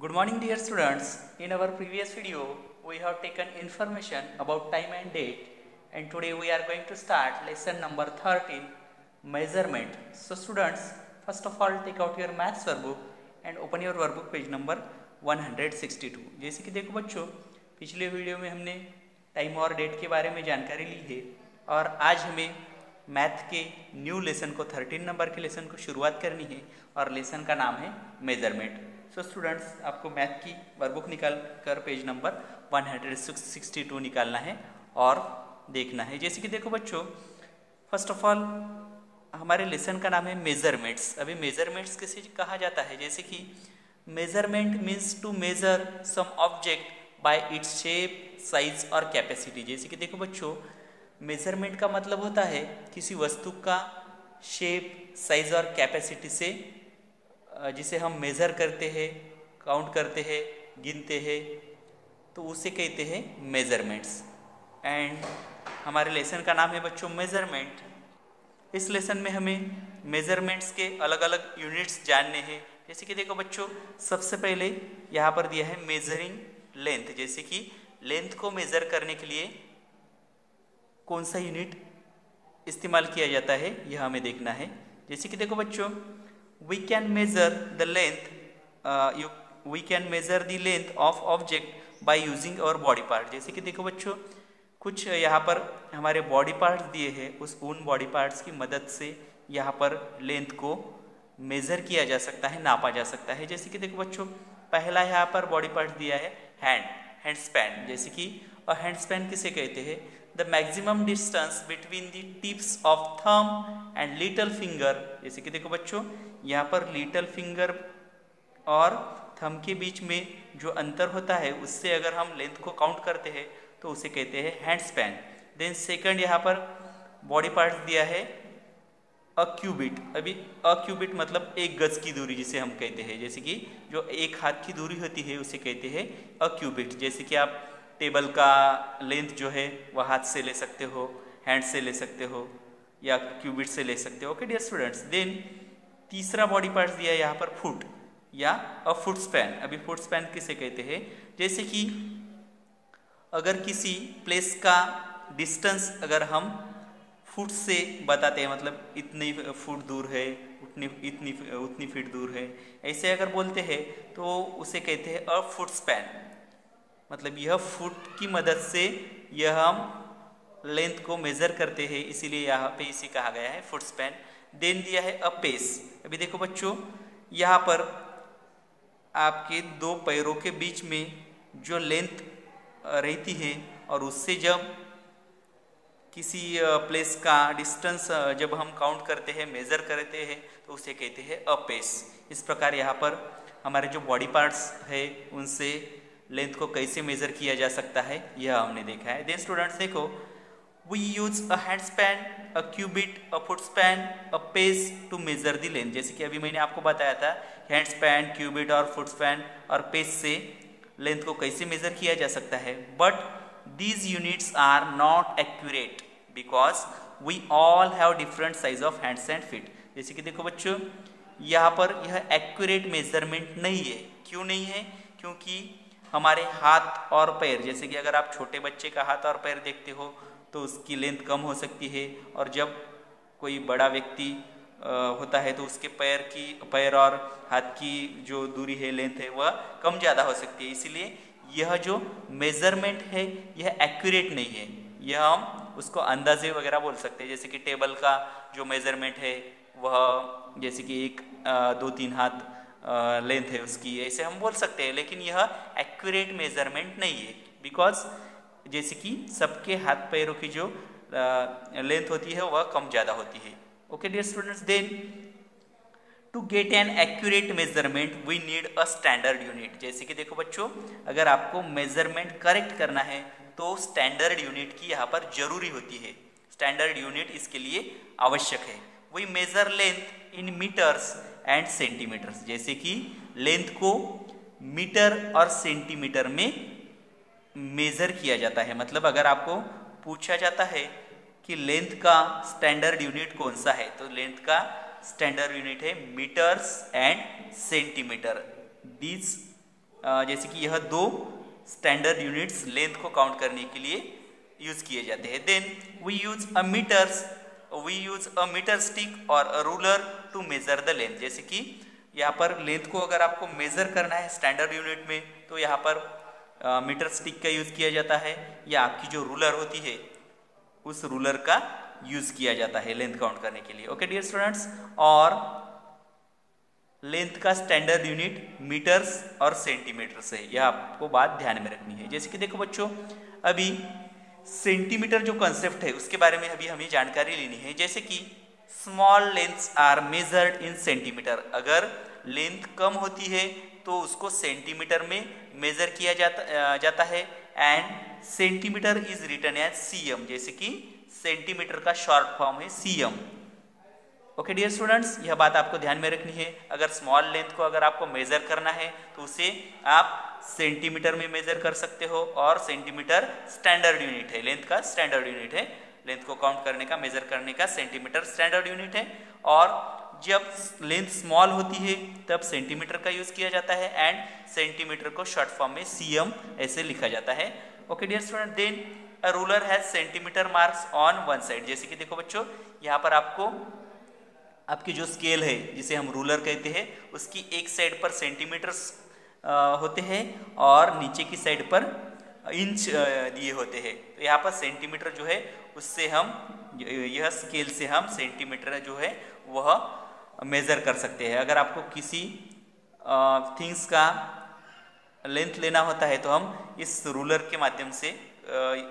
Good morning dear students. In our previous video we have taken information about time and date, and today we are going to start lesson number 13, measurement. So students, first of all take out your maths workbook and open your workbook page number 162. जैसे कि देखो बच्चों, पिछले video में हमने time और date के बारे में जानकारी ली है और आज हमें मैथ के न्यू लेसन को 13 नंबर के लेसन को शुरुआत करनी है और लेसन का नाम है मेजरमेंट। सो स्टूडेंट्स, आपको मैथ की वर्कबुक निकाल कर पेज नंबर 162 निकालना है और देखना है। जैसे कि देखो बच्चों, फर्स्ट ऑफ ऑल हमारे लेसन का नाम है मेजरमेंट्स। अभी मेजरमेंट्स किसे कहा जाता है? जैसे कि measurement means to measure some object by its shape, size और कैपेसिटी। जैसे कि देखो बच्चों, मेजरमेंट का मतलब होता है किसी वस्तु का शेप, साइज और कैपेसिटी से जिसे हम मेज़र करते हैं, काउंट करते हैं, गिनते हैं, तो उसे कहते हैं मेजरमेंट्स। एंड हमारे लेसन का नाम है बच्चों मेजरमेंट। इस लेसन में हमें मेजरमेंट्स के अलग अलग यूनिट्स जानने हैं। जैसे कि देखो बच्चों, सबसे पहले यहाँ पर दिया है मेजरिंग लेंथ। जैसे कि लेंथ को मेज़र करने के लिए कौन सा यूनिट इस्तेमाल किया जाता है यह हमें देखना है। जैसे कि देखो बच्चों, we can measure the length we can measure the length of object by using our body part। जैसे कि देखो बच्चों, कुछ यहाँ पर हमारे बॉडी पार्ट्स दिए हैं, उन बॉडी पार्ट्स की मदद से यहाँ पर लेंथ को मेज़र किया जा सकता है, नापा जा सकता है। जैसे कि देखो बच्चों, पहला यहाँ पर बॉडी पार्ट दिया है हैंड स्पैन। जैसे कि हैंड स्पैन किसे कहते हैं? The maximum distance between the tips of thumb and little finger. जैसे कि देखो बच्चों, यहाँ पर लिटल फिंगर और थंब के बीच में जो अंतर होता है उससे अगर हम लेंथ को काउंट करते हैं तो उसे कहते हैं हैंड स्पैन। देन सेकंड यहाँ पर बॉडी पार्ट दिया है अ क्यूबिट। अभी अ क्यूबिट मतलब एक गज की दूरी जिसे हम कहते हैं। जैसे कि जो एक हाथ की दूरी होती है उसे कहते हैं अ क्यूबिट। जैसे कि आप टेबल का लेंथ जो है वह हाथ से ले सकते हो, हैंड से ले सकते हो या क्यूबिट से ले सकते हो। ओके डियर स्टूडेंट्स, देन तीसरा बॉडी पार्ट दिया है यहाँ पर फुट या अ फुट स्पैन। अभी फुट स्पैन किसे कहते हैं? जैसे कि अगर किसी प्लेस का डिस्टेंस अगर हम फुट से बताते हैं, मतलब इतनी फुट दूर है, उतनी फीट दूर है, ऐसे अगर बोलते हैं तो उसे कहते हैं अ फुट स्पैन। मतलब यह फुट की मदद से यह हम लेंथ को मेज़र करते हैं, इसीलिए यहाँ पे इसे कहा गया है फुट स्पैन। देन दिया है अ पेस। अभी देखो बच्चों, यहाँ पर आपके दो पैरों के बीच में जो लेंथ रहती है और उससे जब किसी प्लेस का डिस्टेंस जब हम काउंट करते हैं, मेज़र करते हैं, तो उसे कहते हैं अ पेस। इस प्रकार यहाँ पर हमारे जो बॉडी पार्ट्स है उनसे लेंथ को कैसे मेज़र किया जा सकता है यह हमने देखा है। देन स्टूडेंट्स देखो, we use a hand span, a cubit, a foot span, a pace to measure the length। जैसे कि अभी मैंने आपको बताया था हैंड स्पैन, क्यूबिट और फुट स्पैन और पेस से लेंथ को कैसे मेज़र किया जा सकता है। But these units are not accurate because we all have different size of hands and feet। जैसे कि देखो बच्चों, यहाँ पर यह एक्यूरेट मेजरमेंट नहीं है। क्यों नहीं है? क्योंकि हमारे हाथ और पैर, जैसे कि अगर आप छोटे बच्चे का हाथ और पैर देखते हो तो उसकी लेंथ कम हो सकती है, और जब कोई बड़ा व्यक्ति होता है तो उसके पैर और हाथ की जो दूरी है, लेंथ है, वह कम ज़्यादा हो सकती है। इसीलिए यह जो मेज़रमेंट है यह एक्यूरेट नहीं है। यह हम उसको अंदाजे वगैरह बोल सकते हैं। जैसे कि टेबल का जो मेज़रमेंट है वह जैसे कि 2-3 हाथ लेंथ है उसकी, ऐसे हम बोल सकते हैं, लेकिन यह एक्यूरेट मेज़रमेंट नहीं है। बिकॉज जैसे कि सबके हाथ पैरों की जो लेंथ होती है वह कम ज़्यादा होती है। Okay dear students, then to get an accurate measurement we need a standard unit. जैसे कि देखो बच्चों, अगर आपको मेजरमेंट करेक्ट करना है तो स्टैंडर्ड यूनिट की यहाँ पर जरूरी होती है। स्टैंडर्ड यूनिट इसके लिए आवश्यक है। We measure length in metres and centimetres. जैसे कि लेंथ को मीटर और सेंटीमीटर में मेज़र किया जाता है। मतलब अगर आपको पूछा जाता है कि लेंथ का स्टैंडर्ड यूनिट कौन सा है, तो लेंथ का स्टैंडर्ड यूनिट है मीटर्स एंड सेंटीमीटर। दीज जैसे कि यह 2 स्टैंडर्ड यूनिट्स लेंथ को काउंट करने के लिए यूज किए जाते हैं। Then we use a meter stick और a ruler to measure the length. जैसे कि यहाँ पर लेंथ को अगर आपको मेजर करना है स्टैंडर्ड यूनिट में तो यहाँ पर मीटर स्टिक का यूज किया जाता है, या आपकी जो रूलर होती है उस रूलर का यूज किया जाता है लेंथ काउंट करने के लिए। ओके डियर स्टूडेंट्स, और लेंथ का स्टैंडर्ड यूनिट मीटर्स और सेंटीमीटर से, यह आपको बात ध्यान में रखनी है। जैसे कि देखो बच्चों, अभी सेंटीमीटर जो कंसेप्ट है उसके बारे में अभी हमें जानकारी लेनी है। जैसे कि small lengths are measured in centimetre, अगर लेंथ कम होती है तो उसको सेंटीमीटर में मेजर किया जाता है। And centimetre is written as CM, जैसे कि सेंटीमीटर का शॉर्ट फॉर्म है सीएम। ओके डियर स्टूडेंट्स, यह बात आपको ध्यान में रखनी है। अगर स्मॉल लेंथ को अगर आपको मेजर करना है तो उसे आप सेंटीमीटर में मेजर कर सकते हो, और सेंटीमीटर स्टैंडर्ड यूनिट है, लेंथ का स्टैंडर्ड यूनिट है, लेंथ को काउंट करने का, मेजर करने का सेंटीमीटर स्टैंडर्ड यूनिट है। और जब लेंथ स्मॉल होती है तब सेंटीमीटर का यूज किया जाता है, एंड सेंटीमीटर को शॉर्ट फॉर्म में सीएम ऐसे लिखा जाता है। Okay dear student, then a ruler has centimetre marks on one side. जैसे कि देखो बच्चों, यहाँ पर आपकी जो स्केल है जिसे हम रूलर कहते हैं उसकी एक साइड पर सेंटीमीटर्स होते हैं और नीचे की साइड पर इंच दिए होते हैं। तो यहाँ पर सेंटीमीटर जो है उससे हम, यह स्केल से हम सेंटीमीटर जो है वह मेजर कर सकते हैं। अगर आपको किसी थिंग्स का लेंथ लेना होता है तो हम इस रूलर के माध्यम से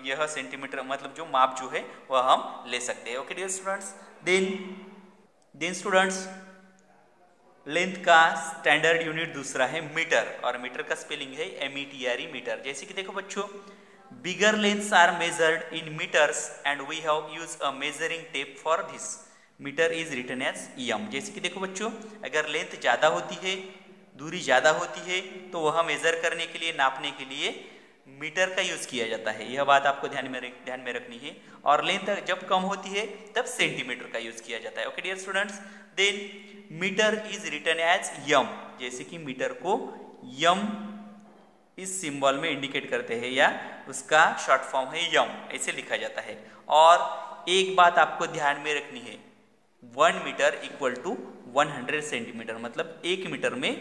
यह सेंटीमीटर मतलब जो माप जो है वह हम ले सकते हैं। Okay dear students, then students, length का स्टैंडर्ड यूनिट दूसरा है मीटर, और मीटर का स्पेलिंग है METRE मीटर। जैसे कि देखो बच्चों, bigger lengths are measured in metres and we have used a measuring tape for this, meter is written as EM। जैसे कि देखो बच्चों, अगर लेंथ ज़्यादा होती है, दूरी ज़्यादा होती है तो वह मेजर करने के लिए, नापने के लिए मीटर का यूज किया जाता है। यह बात आपको ध्यान में रखनी है। और लेंथ जब कम होती है तब सेंटीमीटर का यूज किया जाता है। Okay dear students, then metre is written as M। जैसे कि मीटर को M इस सिंबल में इंडिकेट करते हैं, या उसका शॉर्ट फॉर्म है M, ऐसे लिखा जाता है। और एक बात आपको ध्यान में रखनी है, 1 मीटर इक्वल टू 100 सेंटीमीटर, मतलब 1 मीटर में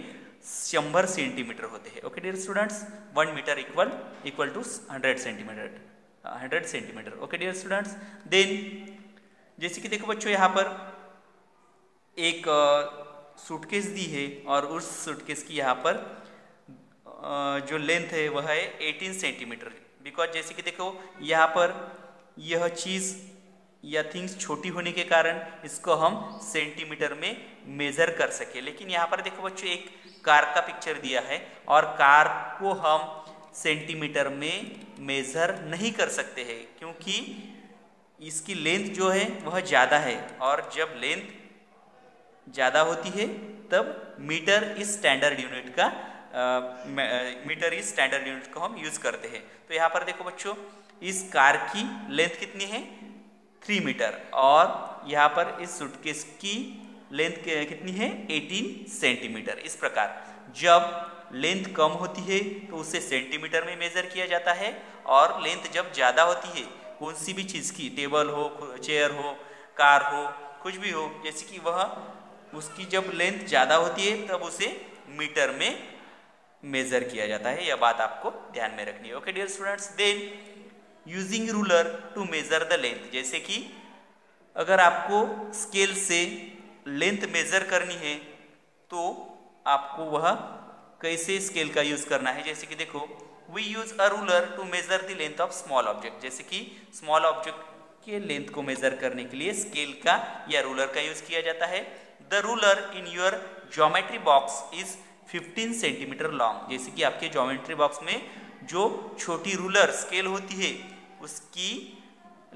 100 सेंटीमीटर होते हैं। Okay dear students, 1 metre equal to 100 centimetre. Okay dear students, then जैसे कि देखो बच्चों, यहाँ पर एक सूटकेस दी है और उस सूटकेस की यहाँ पर जो लेंथ है वह है 18 सेंटीमीटर। बिकॉज जैसे कि देखो, यहाँ पर यह चीज़ या थिंग्स छोटी होने के कारण इसको हम सेंटीमीटर में मेजर कर सके। लेकिन यहाँ पर देखो बच्चों, एक कार का पिक्चर दिया है और कार को हम सेंटीमीटर में मेजर नहीं कर सकते हैं, क्योंकि इसकी लेंथ जो है वह ज़्यादा है, और जब लेंथ ज़्यादा होती है तब मीटर इस स्टैंडर्ड यूनिट का को हम यूज करते हैं। तो यहाँ पर देखो बच्चों, इस कार की लेंथ कितनी है, 3 मीटर, और यहाँ पर इस सूटकेस की लेंथ कितनी है, 18 सेंटीमीटर। इस प्रकार जब लेंथ कम होती है तो उसे सेंटीमीटर में मेजर किया जाता है, और लेंथ जब ज़्यादा होती है, कौन सी भी चीज़ की, टेबल हो, चेयर हो, कार हो, कुछ भी हो, जैसे कि वह उसकी जब लेंथ ज़्यादा होती है तब उसे मीटर में मेजर किया जाता है। यह बात आपको ध्यान में रखनी है। Okay dear students, then using ruler to measure the length. जैसे कि अगर आपको स्केल से लेंथ मेजर करनी है तो आपको वह कैसे स्केल का यूज करना है। जैसे कि देखो, we use a ruler to measure the length of small object. जैसे कि स्मॉल ऑब्जेक्ट के लेंथ को मेजर करने के लिए स्केल का या रूलर का यूज किया जाता है। The ruler in your geometry box is 15 centimetre long. जैसे कि आपके ज्योमेट्री बॉक्स में जो छोटी रूलर स्केल होती है उसकी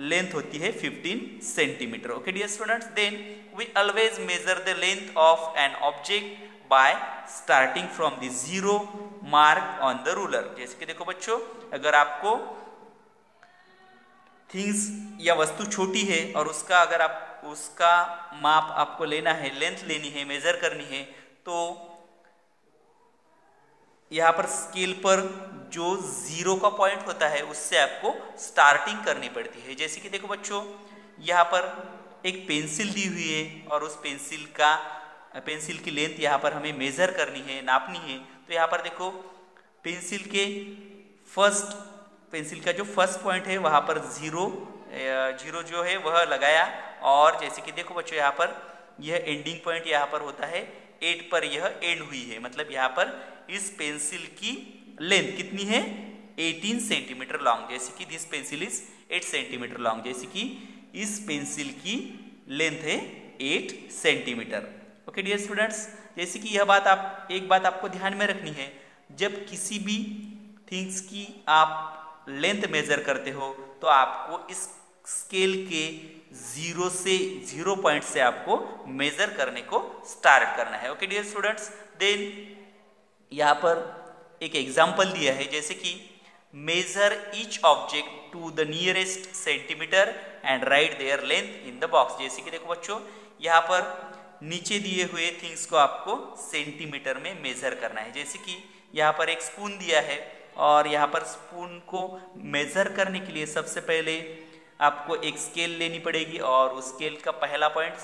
लेंथ होती है 15 centimetre. Okay dear students, then we always measure the length of an object by starting from the 0 mark on the ruler. जैसे कि देखो बच्चों, अगर आपको थिंग्स या वस्तु छोटी है और उसका माप आपको लेना है, लेंथ लेनी है, मेजर करनी है, तो यहाँ पर स्केल पर जो 0 का पॉइंट होता है उससे आपको स्टार्टिंग करनी पड़ती है। जैसे कि देखो बच्चों, यहाँ पर एक पेंसिल दी हुई है और उस पेंसिल की लेंथ यहाँ पर हमें मेजर करनी है, नापनी है। तो यहाँ पर देखो पेंसिल का जो फर्स्ट पॉइंट है वहाँ पर जीरो जो है वह लगाया, और जैसे कि देखो बच्चों यहाँ पर यह एंडिंग पॉइंट यहाँ पर होता है 8 पर, यह एंड हुई है। मतलब यहाँ पर इस पेंसिल की लेंथ कितनी है, 18 सेंटीमीटर लॉन्ग। जैसे कि this pencil is 8 centimetre long, जैसे कि इस पेंसिल की लेंथ है 8 सेंटीमीटर। ओके डियर स्टूडेंट्स, जैसे कि एक बात आपको ध्यान में रखनी है, जब किसी भी थिंग्स की आप लेंथ मेजर करते हो तो आपको इस स्केल के 0 पॉइंट से आपको मेजर करने को स्टार्ट करना है। ओके डियर स्टूडेंट्स, देन यहाँ पर एक एग्जाम्पल दिया है, जैसे कि measure each object to the nearest centimetre and write their length in the box. जैसे कि देखो बच्चों, यहाँ पर नीचे दिए हुए थिंग्स को आपको सेंटीमीटर में मेजर करना है। जैसे कि यहाँ पर एक स्पून दिया है, और यहाँ पर स्पून को मेजर करने के लिए सबसे पहले आपको एक स्केल लेनी पड़ेगी, और उस स्केल का पहला पॉइंट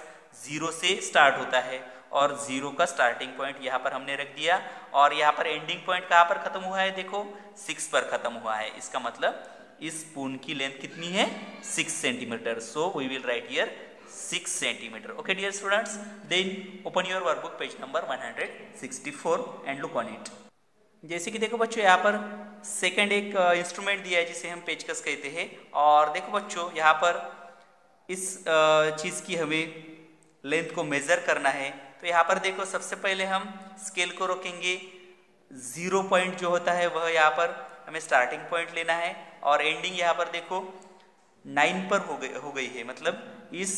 0 से स्टार्ट होता है, और 0 का स्टार्टिंग पॉइंट यहाँ पर हमने रख दिया, और यहाँ पर एंडिंग पॉइंट कहाँ पर खत्म हुआ है, देखो 6 पर खत्म हुआ है। इसका मतलब इस स्पून की लेंथ कितनी है, 6 centimetre. So we will write here 6 centimetre. Okay dear students, then open your workbook page number 164 and look on it. जैसे कि देखो बच्चों, यहाँ पर सेकंड एक इंस्ट्रूमेंट दिया है जिसे हम पेचकस कहते हैं, और देखो बच्चों यहाँ पर इस चीज़ की हमें लेंथ को मेजर करना है। तो यहाँ पर देखो सबसे पहले हम स्केल को रोकेंगे, 0 पॉइंट जो होता है वह यहाँ पर हमें स्टार्टिंग पॉइंट लेना है, और एंडिंग यहाँ पर देखो 9 पर हो गई है। मतलब इस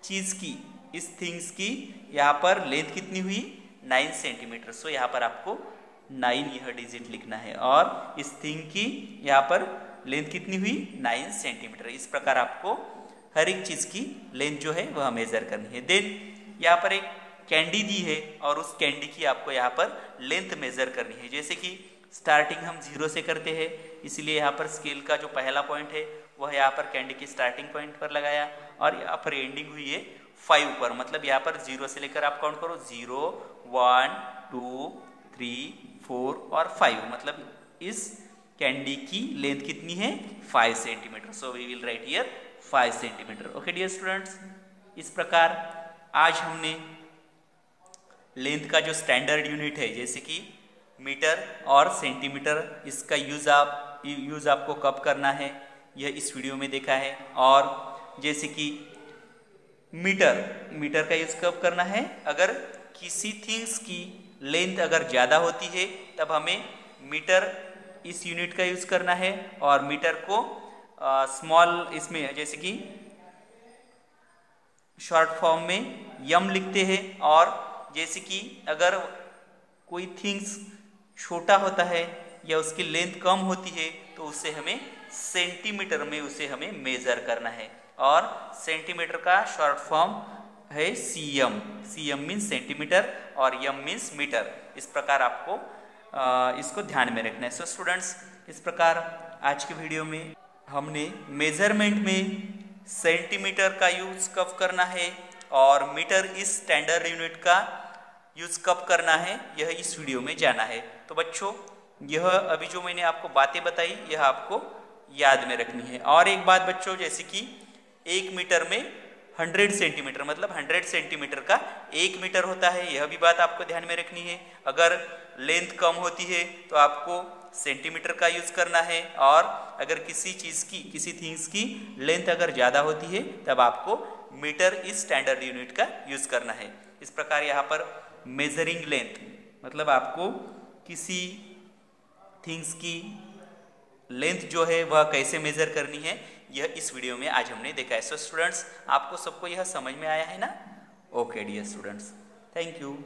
थिंग्स की यहाँ पर लेंथ कितनी हुई, 9 सेंटीमीटर। सो यहाँ पर आपको 9 यह डिजिट लिखना है, और इस थिंग की यहाँ पर लेंथ कितनी हुई, 9 सेंटीमीटर। इस प्रकार आपको हर एक चीज़ की लेंथ जो है वह मेजर करनी है। देन यहाँ पर एक कैंडी दी है, और उस कैंडी की आपको यहाँ पर लेंथ मेजर करनी है। जैसे कि स्टार्टिंग हम 0 से करते हैं, इसलिए यहाँ पर स्केल का जो पहला पॉइंट है वह यहाँ पर कैंडी की स्टार्टिंग पॉइंट पर लगाया, और यहाँ पर एंडिंग हुई है 5 पर। मतलब यहाँ पर 0 से लेकर आप काउंट करो, 0 1 2 3 4 और 5। मतलब इस कैंडी की लेंथ कितनी है, 5 centimetre. So we will write here 5 centimetre. Okay dear students, इस प्रकार आज हमने लेंथ का जो स्टैंडर्ड यूनिट है, जैसे कि मीटर और सेंटीमीटर, इसका यूज आपको कब करना है यह इस वीडियो में देखा है। और जैसे कि मीटर का यूज कब करना है, अगर किसी थिंग्स की लेंथ अगर ज़्यादा होती है तब हमें मीटर इस यूनिट का यूज करना है, और मीटर को स्मॉल इसमें जैसे कि शॉर्ट फॉर्म में यम लिखते हैं। और जैसे कि अगर कोई थिंग्स छोटा होता है या उसकी लेंथ कम होती है तो उससे हमें सेंटीमीटर में हमें मेजर करना है, और सेंटीमीटर का शॉर्ट फॉर्म है सीएम। सीएम मीन्स सेंटीमीटर और एम मीन्स मीटर। इस प्रकार आपको इसको ध्यान में रखना है। सो स्टूडेंट्स, इस प्रकार आज के वीडियो में हमने मेजरमेंट में सेंटीमीटर का यूज कब करना है और मीटर इस स्टैंडर्ड यूनिट का यूज कब करना है यह इस वीडियो में जाना है। तो बच्चों, यह अभी जो मैंने आपको बातें बताई यह आपको याद में रखनी है। और एक बात बच्चों, जैसे कि 1 मीटर में 100 सेंटीमीटर, मतलब 100 सेंटीमीटर का 1 मीटर होता है, यह भी बात आपको ध्यान में रखनी है। अगर लेंथ कम होती है तो आपको सेंटीमीटर का यूज करना है, और अगर किसी थिंग्स की लेंथ अगर ज़्यादा होती है तब आपको मीटर इस स्टैंडर्ड यूनिट का यूज करना है। इस प्रकार यहाँ पर मेजरिंग लेंथ मतलब आपको किसी थिंग्स की लेंथ जो है वह कैसे मेजर करनी है यह इस वीडियो में आज हमने देखा है। सो स्टूडेंट्स, आपको सबको यह समझ में आया है ना? Okay dear students, thank you.